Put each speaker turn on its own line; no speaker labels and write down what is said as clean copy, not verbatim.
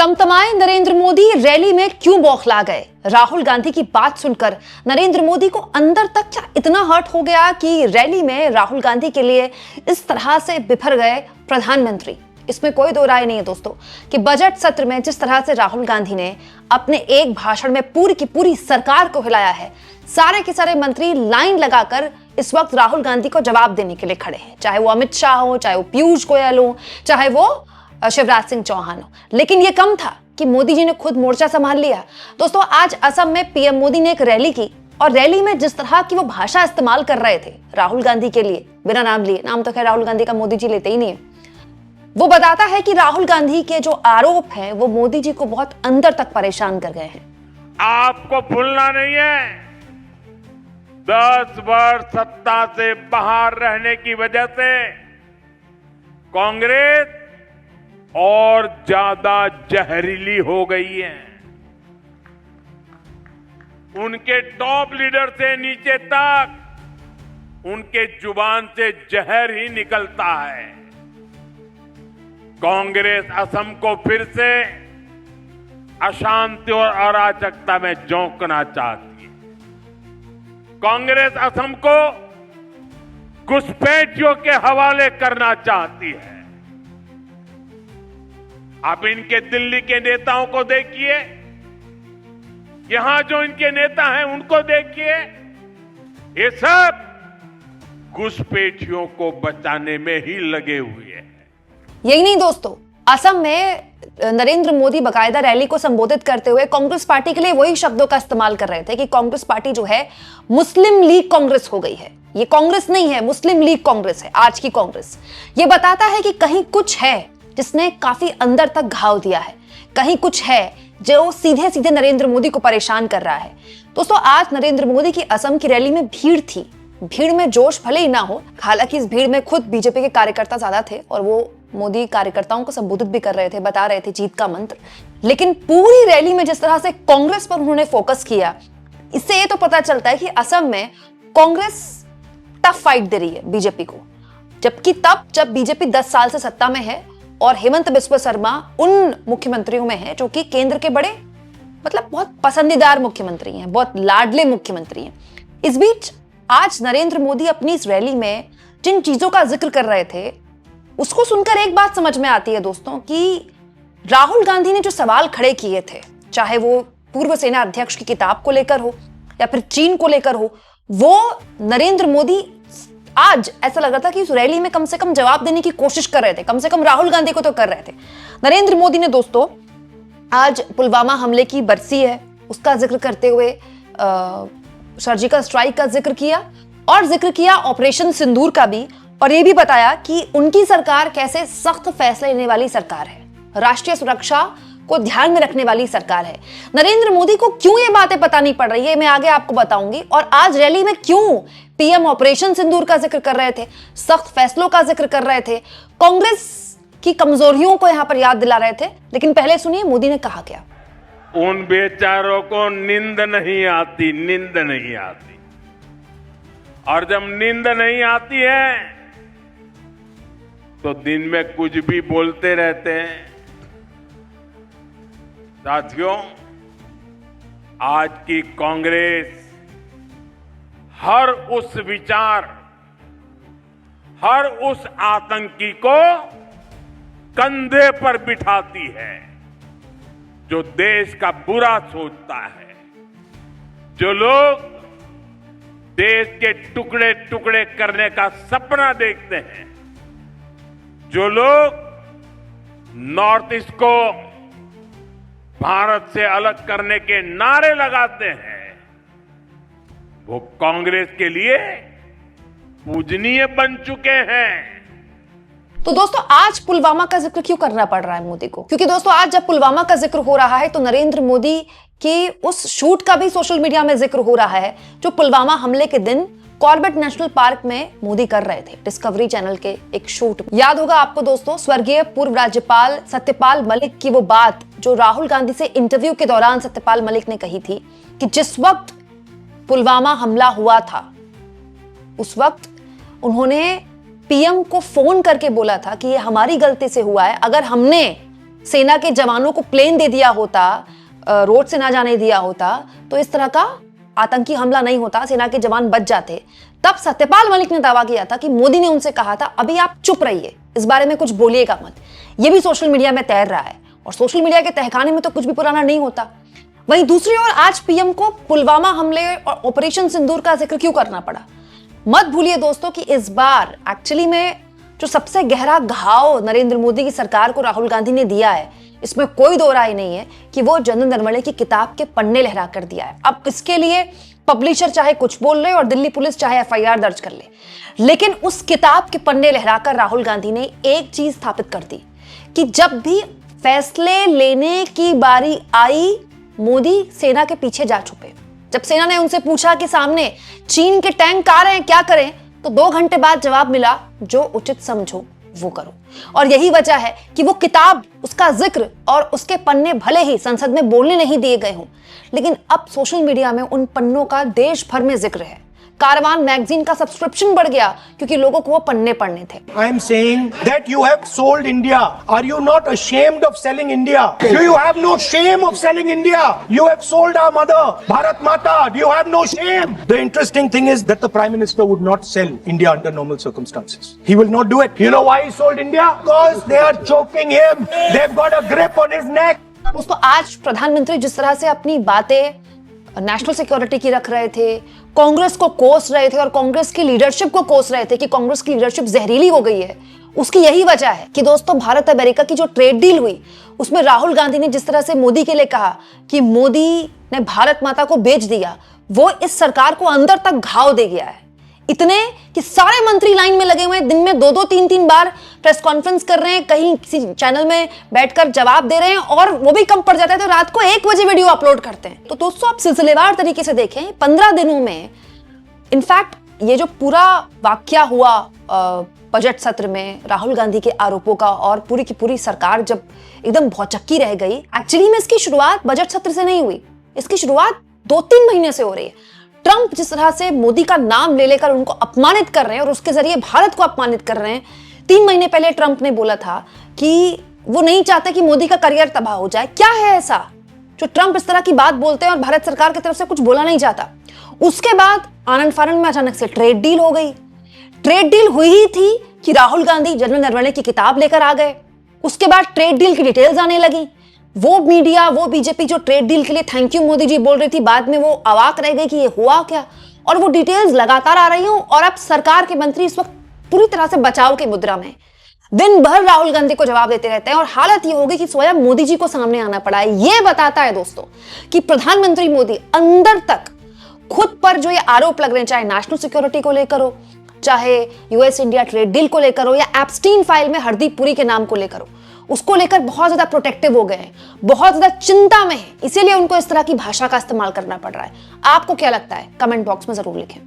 तमतमाए Narendra Modi rally में क्यों बौखला गए? राहुल गांधी की बात सुनकर नरेंद्र मोदी को अंदर तक क्या इतना हर्ट हो गया कि रैली में राहुल गांधी के लिए इस तरह से बिफर गए प्रधानमंत्री? इसमें कोई दो राय नहीं है दोस्तों कि बजट सत्र में जिस तरह से राहुल गांधी ने अपने एक भाषण में पूरी की पूरी सरकार को हिलाया है, सारे के सारे मंत्री लाइन लगाकर इस वक्त राहुल गांधी को जवाब देने के लिए खड़े हैं, चाहे वो अमित शाह हो, चाहे वो पीयूष गोयल हो, चाहे वो शिवराज सिंह चौहान हो। लेकिन यह कम था कि मोदी जी ने खुद मोर्चा संभाल लिया। दोस्तों, आज असम में पीएम मोदी ने एक रैली की और रैली में जिस तरह की वो भाषा इस्तेमाल कर रहे थे राहुल गांधी के लिए, बिना नाम लिए, नाम तो खैर राहुल गांधी का मोदी जी लेते ही नहीं है, वो बताता है कि राहुल गांधी के जो आरोप हैं वो मोदी जी को बहुत अंदर तक परेशान कर गए हैं।
आपको भूलना नहीं है, 10 वर्ष सत्ता से बाहर रहने की वजह से कांग्रेस और ज्यादा जहरीली हो गई है। उनके टॉप लीडर से नीचे तक उनके जुबान से जहर ही निकलता है। कांग्रेस असम को फिर से अशांति और अराजकता में झोंकना चाहती है। कांग्रेस असम को घुसपैठियों के हवाले करना चाहती है। आप इनके दिल्ली के नेताओं को देखिए, यहां जो इनके नेता हैं उनको देखिए, ये सब घुसपैठियों को बचाने में ही लगे हुए हैं।
यही नहीं दोस्तों, असम में नरेंद्र मोदी बाकायदा रैली को संबोधित करते हुए कांग्रेस पार्टी के लिए वही शब्दों का इस्तेमाल कर रहे थे कि कांग्रेस पार्टी जो है मुस्लिम लीग कांग्रेस हो गई है। ये कांग्रेस नहीं है, मुस्लिम लीग कांग्रेस है आज की कांग्रेस। ये बताता है कि कहीं कुछ है जिसने काफी अंदर तक घाव दिया है, कहीं कुछ है जो सीधे सीधे नरेंद्र मोदी को परेशान कर रहा है। दोस्तों, आज नरेंद्र मोदी की असम की रैली में भीड़ थी। भीड़ में जोश भले ही ना हो, हालांकि इस भीड़ में खुद बीजेपी के कार्यकर्ता ज्यादा थे और वो मोदी कार्यकर्ताओं को संबोधित भी कर रहे थे, बता रहे थे जीत का मंत्र। लेकिन पूरी रैली में जिस तरह से कांग्रेस पर उन्होंने फोकस किया, इससे ये तो पता चलता है कि असम में कांग्रेस टफ फाइट दे रही है बीजेपी को। जबकि तब जब बीजेपी 10 साल से सत्ता में है और हेमंत बिस्वा शर्मा उन मुख्यमंत्रियों में है जो कि केंद्र के बड़े बहुत पसंदीदार मुख्यमंत्री हैं, बहुत लाडले मुख्यमंत्री हैं। इस बीच आज नरेंद्र मोदी अपनी इस रैली में जिन चीजों का जिक्र कर रहे थे उसको सुनकर एक बात समझ में आती है दोस्तों कि राहुल गांधी ने जो सवाल खड़े किए थे, चाहे वो पूर्व सेना अध्यक्ष की किताब को लेकर हो या फिर चीन को लेकर हो, वो नरेंद्र मोदी आज ऐसा लग रहा था कि उस रैली में कम से कम जवाब देने की कोशिश कर रहे थे, कम से कम राहुल गांधी को तो कर रहे थे। नरेंद्र मोदी ने दोस्तों आज पुलवामा हमले की बरसी है उसका जिक्र करते हुए सर्जिकल स्ट्राइक का जिक्र किया और जिक्र किया ऑपरेशन सिंदूर का भी, और यह भी बताया कि उनकी सरकार कैसे सख्त फैसले लेने वाली सरकार है, राष्ट्रीय सुरक्षा को ध्यान में रखने वाली सरकार है। नरेंद्र मोदी को क्यों ये बातें पता नहीं पड़ रही है मैं आगे आपको बताऊंगी, और आज रैली में क्यों पीएम ऑपरेशन सिंदूर का जिक्र कर रहे थे, सख्त फैसलों का जिक्र कर रहे थे, कांग्रेस की कमजोरियों को यहां पर याद दिला रहे थे। लेकिन पहले सुनिए मोदी ने कहा क्या।
उन बेचारों को नींद नहीं आती, नींद नहीं आती, और जब नींद नहीं आती है तो दिन में कुछ भी बोलते रहते हैं। साथियों, आज की कांग्रेस हर उस विचार, हर उस आतंकी को कंधे पर बिठाती है जो देश का बुरा सोचता है, जो लोग देश के टुकड़े टुकड़े करने का सपना देखते हैं, जो लोग नॉर्थ ईस्ट को भारत से अलग करने के नारे लगाते हैं, वो कांग्रेस के लिए पूजनीय बन चुके हैं।
तो दोस्तों, आज पुलवामा का जिक्र क्यों करना पड़ रहा है मोदी को? क्योंकि दोस्तों आज जब पुलवामा का जिक्र हो रहा है तो नरेंद्र मोदी के उस शूट का भी सोशल मीडिया में जिक्र हो रहा है जो पुलवामा हमले के दिन कॉर्बेट नेशनल पार्क में मोदी कर रहे थे, डिस्कवरी चैनल के एक शूट। याद होगा आपको दोस्तों, स्वर्गीय पूर्व राज्यपाल सत्यपाल मलिक की वो बात जो राहुल गांधी से इंटरव्यू के दौरान सत्यपाल मलिक ने कही थी कि जिस वक्त पुलवामा हमला हुआ था उस वक्त उन्होंने पीएम को फोन करके बोला था कि ये हमारी गलती से हुआ है, अगर हमने सेना के जवानों को प्लेन दे दिया होता, रोड से ना जाने दिया होता, तो इस तरह का आतंकी हमला नहीं होता, सेना के जवान बच जाते। तब सत्यपाल मलिक ने दावा किया था कि मोदी ने उनसे कहा था अभी आप चुप रहिए, इस बारे में कुछ बोलिएगा मत। ये भी सोशल मीडिया में तैर रहा है और सोशल मीडिया के तहखाने में तो कुछ भी पुराना नहीं होता। वहीं दूसरी ओर आज पीएम को पुलवामा हमले और ऑपरेशन सिंदूर का जिक्र क्यों करना पड़ा? मत भूलिए दोस्तों कि इस बार एक्चुअली में जो सबसे गहरा घाव नरेंद्र मोदी की सरकार को राहुल गांधी ने दिया है, इसमें कोई दो राय नहीं है कि वो जनरल नरवणे की किताब के पन्ने लहरा कर दिया है। अब इसके लिए पब्लिशर चाहे कुछ बोल ले और दिल्ली पुलिस चाहे एफआईआर दर्ज कर ले, लेकिन उस किताब के पन्ने लहराकर राहुल गांधी ने एक चीज स्थापित कर दी कि जब भी फैसले लेने की बारी आई, मोदी सेना के पीछे जा छुपे। जब सेना ने उनसे पूछा कि सामने चीन के टैंक आ रहे हैं, क्या करें, तो 2 घंटे बाद जवाब मिला, जो उचित समझो वो करो। और यही वजह है कि वो किताब, उसका जिक्र और उसके पन्ने भले ही संसद में बोलने नहीं दिए गए हों, लेकिन अब सोशल मीडिया में उन पन्नों का देश भर में जिक्र है। कारवान मैगजीन का सब्सक्रिप्शन बढ़ गया क्योंकि लोगों को वो पन्ने पढ़ने थे।
I am saying that you have sold India. Are you not ashamed of selling India? Do you have no shame of selling India? You have sold our mother, Bharat Mata. Do you have no shame? The interesting thing is that the Prime Minister would not sell India under normal circumstances. He will not do it. You know why he sold India? Because they are choking him. They've got a grip on his neck.
दोस्तों, आज प्रधानमंत्री जिस तरह से अपनी बातें national security की रख रहे थे, कांग्रेस को कोस रहे थे और कांग्रेस की लीडरशिप को कोस रहे थे कि कांग्रेस की लीडरशिप जहरीली हो गई है, उसकी यही वजह है कि दोस्तों भारत अमेरिका की जो ट्रेड डील हुई, उसमें राहुल गांधी ने जिस तरह से मोदी के लिए कहा कि मोदी ने भारत माता को बेच दिया, वो इस सरकार को अंदर तक घाव दे गया है। इतने कि सारे मंत्री लाइन में लगे हुए हैं, दिन में 2-2 3-3 बार प्रेस कॉन्फ्रेंस कर रहे हैं, कहीं किसी चैनल में बैठकर जवाब दे रहे हैं, और वो भी कम पड़ जाता है तो रात को 1 बजे वीडियो अपलोड करते हैं। तो दोस्तों आप सिलसिलेवार तरीके से देखें, 15 दिनों में इनफैक्ट ये जो पूरा वाकया हुआ बजट सत्र में राहुल गांधी के आरोपों का, और पूरी की पूरी सरकार जब एकदम भौचक्की रह गई, एक्चुअली में इसकी शुरुआत बजट सत्र से नहीं हुई, इसकी शुरुआत 2-3 महीने से हो रही है। ट्रंप जिस तरह से मोदी का नाम ले लेकर उनको अपमानित कर रहे हैं और उसके जरिए भारत को अपमानित कर रहे हैं। 3 महीने पहले ट्रंप ने बोला था कि वो नहीं चाहते कि मोदी का करियर तबाह हो जाए। क्या है ऐसा जो ट्रंप इस तरह की बात बोलते हैं और भारत सरकार की तरफ से कुछ बोला नहीं जाता? उसके बाद आनंद फानंद में अचानक से ट्रेड डील हो गई। ट्रेड डील हुई ही थी कि राहुल गांधी जनरल नरवणे की किताब लेकर आ गए। उसके बाद ट्रेड डील की डिटेल्स आने लगी। वो मीडिया, वो बीजेपी जो ट्रेड डील के लिए थैंक यू मोदी जी बोल रही थी, बाद में वो अवाक रह गई कि ये हुआ क्या, और वो डिटेल्स लगातार आ रही हूं। और अब सरकार के मंत्री इस वक्त पूरी तरह से बचाव की मुद्रा में, दिन भर राहुल गांधी को जवाब देते रहते हैं, और हालत ये हो गई कि स्वयं मोदी जी को सामने आना पड़ा है। ये बताता है दोस्तों कि प्रधानमंत्री मोदी अंदर तक खुद पर जो ये आरोप लग रहे हैं, चाहे नेशनल सिक्योरिटी को लेकर हो, चाहे यूएस इंडिया ट्रेड डील को लेकर हो, या एप्स्टीन फाइल में हरदीप पुरी के नाम को लेकर हो, उसको लेकर बहुत ज्यादा प्रोटेक्टिव हो गए हैं, बहुत ज्यादा चिंता में है, इसीलिए उनको इस तरह की भाषा का इस्तेमाल करना पड़ रहा है। आपको क्या लगता है? कमेंट बॉक्स में जरूर लिखें।